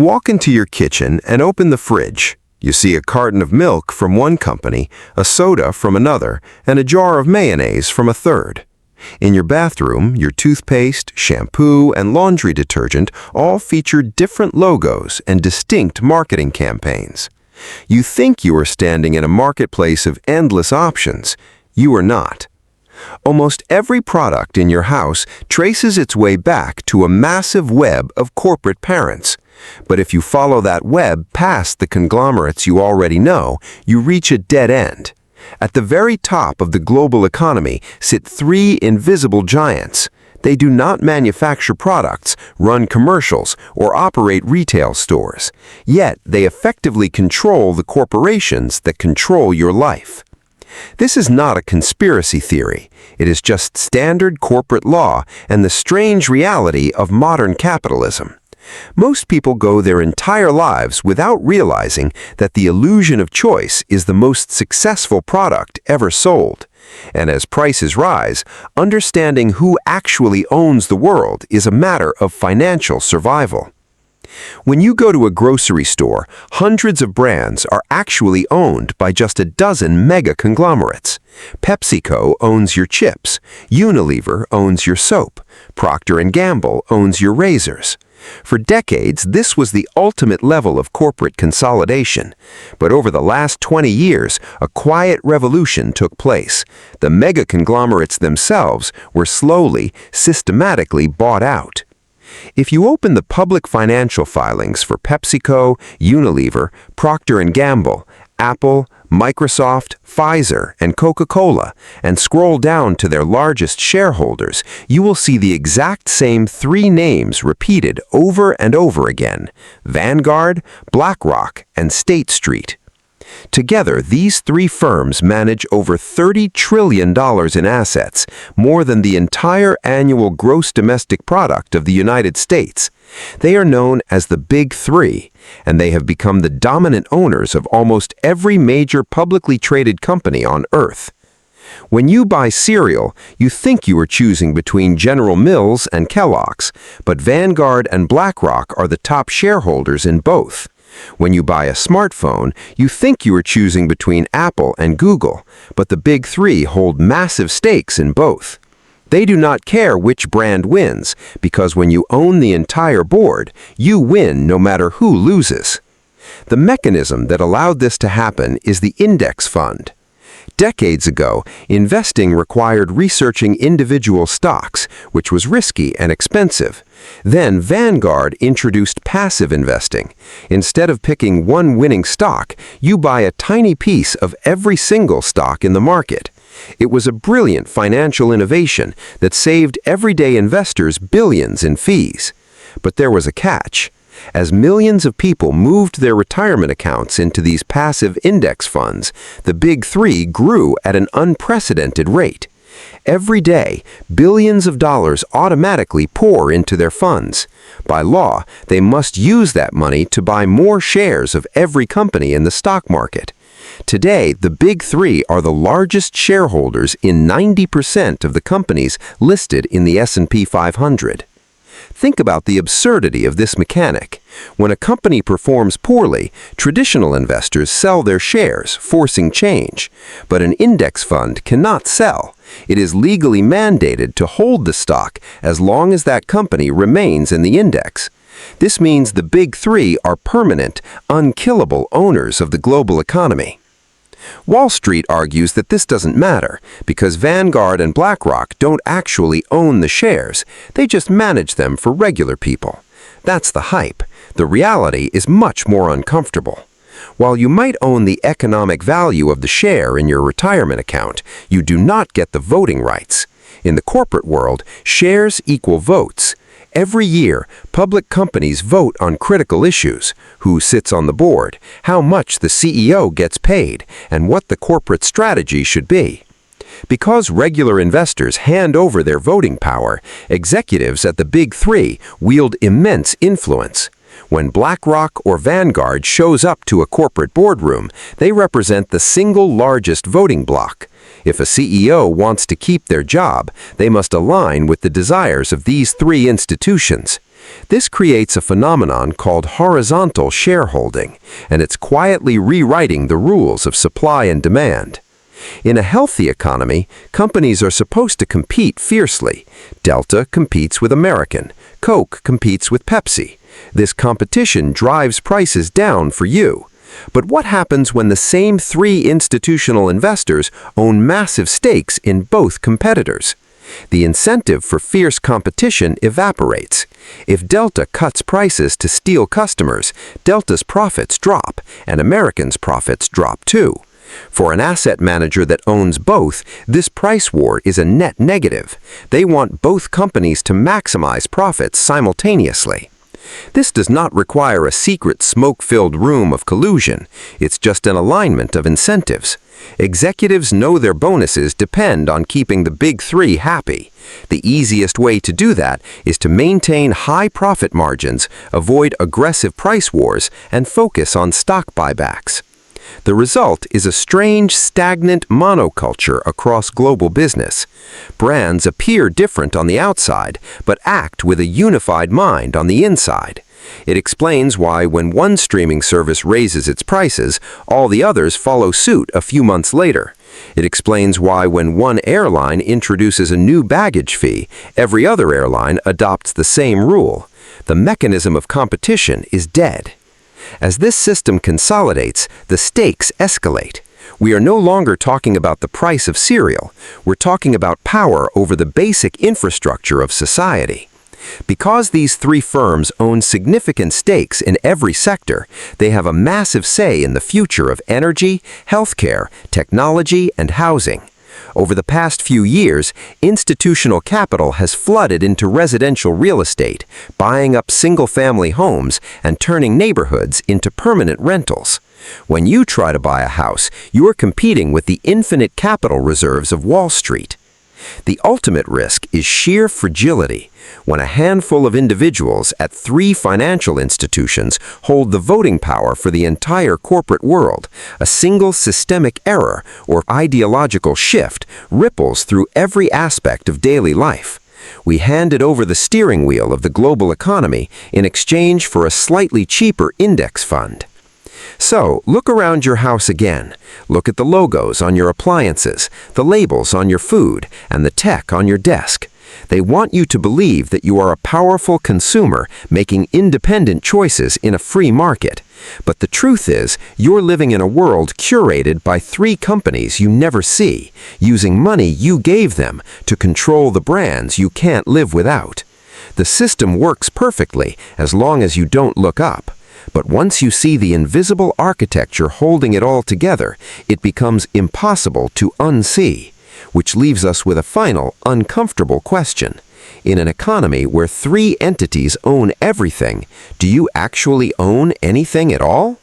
Walk into your kitchen and open the fridge. You see a carton of milk from one company, a soda from another, and a jar of mayonnaise from a third. In your bathroom, your toothpaste, shampoo, and laundry detergent all feature different logos and distinct marketing campaigns. You think you are standing in a marketplace of endless options. You are not. Almost every product in your house traces its way back to a massive web of corporate parents. But if you follow that web past the conglomerates you already know, you reach a dead end. At the very top of the global economy sit three invisible giants. They do not manufacture products, run commercials, or operate retail stores. Yet they effectively control the corporations that control your life. This is not a conspiracy theory. It is just standard corporate law and the strange reality of modern capitalism. Most people go their entire lives without realizing that the illusion of choice is the most successful product ever sold. And as prices rise, understanding who actually owns the world is a matter of financial survival. When you go to a grocery store, hundreds of brands are actually owned by just a dozen mega conglomerates. PepsiCo owns your chips, Unilever owns your soap, Procter & Gamble owns your razors. For decades, this was the ultimate level of corporate consolidation. But over the last 20 years, a quiet revolution took place. The mega conglomerates themselves were slowly, systematically bought out. If you open the public financial filings for PepsiCo, Unilever, Procter & Gamble, Apple, Microsoft, Pfizer, and Coca-Cola, and scroll down to their largest shareholders, you will see the exact same three names repeated over and over again: Vanguard, BlackRock, and State Street. Together, these three firms manage over $30 trillion in assets, more than the entire annual gross domestic product of the United States. They are known as the Big Three, and they have become the dominant owners of almost every major publicly traded company on Earth. When you buy cereal, you think you are choosing between General Mills and Kellogg's, but Vanguard and BlackRock are the top shareholders in both. When you buy a smartphone, you think you are choosing between Apple and Google, but the Big Three hold massive stakes in both. They do not care which brand wins, because when you own the entire board, you win no matter who loses. The mechanism that allowed this to happen is the index fund. Decades ago, investing required researching individual stocks, which was risky and expensive. Then Vanguard introduced passive investing. Instead of picking one winning stock, you buy a tiny piece of every single stock in the market. It was a brilliant financial innovation that saved everyday investors billions in fees. But there was a catch. As millions of people moved their retirement accounts into these passive index funds, the Big Three grew at an unprecedented rate. Every day, billions of dollars automatically pour into their funds. By law, they must use that money to buy more shares of every company in the stock market. Today, the Big Three are the largest shareholders in 90% of the companies listed in the S&P 500. Think about the absurdity of this mechanic. When a company performs poorly, traditional investors sell their shares, forcing change. But an index fund cannot sell. It is legally mandated to hold the stock as long as that company remains in the index. This means the Big Three are permanent, unkillable owners of the global economy. Wall Street argues that this doesn't matter because Vanguard and BlackRock don't actually own the shares, they just manage them for regular people. That's the hype. The reality is much more uncomfortable. While you might own the economic value of the share in your retirement account, you do not get the voting rights. In the corporate world, shares equal votes. Every year, public companies vote on critical issues: who sits on the board, how much the CEO gets paid, and what the corporate strategy should be. Because regular investors hand over their voting power, executives at the Big Three wield immense influence. When BlackRock or Vanguard shows up to a corporate boardroom, they represent the single largest voting bloc. If a CEO wants to keep their job, they must align with the desires of these three institutions. This creates a phenomenon called horizontal shareholding, and it's quietly rewriting the rules of supply and demand. In a healthy economy, companies are supposed to compete fiercely. Delta competes with American. Coke competes with Pepsi. This competition drives prices down for you. But what happens when the same three institutional investors own massive stakes in both competitors? The incentive for fierce competition evaporates. If Delta cuts prices to steal customers, Delta's profits drop, and American's profits drop too. For an asset manager that owns both, this price war is a net negative. They want both companies to maximize profits simultaneously. This does not require a secret smoke-filled room of collusion. It's just an alignment of incentives. Executives know their bonuses depend on keeping the big three happy. The easiest way to do that is to maintain high profit margins, avoid aggressive price wars, and focus on stock buybacks. The result is a strange, stagnant monoculture across global business. Brands appear different on the outside, but act with a unified mind on the inside. It explains why when one streaming service raises its prices, all the others follow suit a few months later. It explains why when one airline introduces a new baggage fee, every other airline adopts the same rule. The mechanism of competition is dead. As this system consolidates, the stakes escalate. We are no longer talking about the price of cereal. We're talking about power over the basic infrastructure of society. Because these three firms own significant stakes in every sector, they have a massive say in the future of energy, healthcare, technology, and housing. Over the past few years, institutional capital has flooded into residential real estate, buying up single-family homes and turning neighborhoods into permanent rentals. When you try to buy a house, you are competing with the infinite capital reserves of Wall Street. The ultimate risk is sheer fragility. When a handful of individuals at three financial institutions hold the voting power for the entire corporate world, a single systemic error or ideological shift ripples through every aspect of daily life. We handed over the steering wheel of the global economy in exchange for a slightly cheaper index fund. So, look around your house again. Look at the logos on your appliances, the labels on your food, and the tech on your desk. They want you to believe that you are a powerful consumer making independent choices in a free market. But the truth is, you're living in a world curated by three companies you never see, using money you gave them to control the brands you can't live without. The system works perfectly as long as you don't look up. But once you see the invisible architecture holding it all together, it becomes impossible to unsee, which leaves us with a final, uncomfortable question. In an economy where three entities own everything, do you actually own anything at all?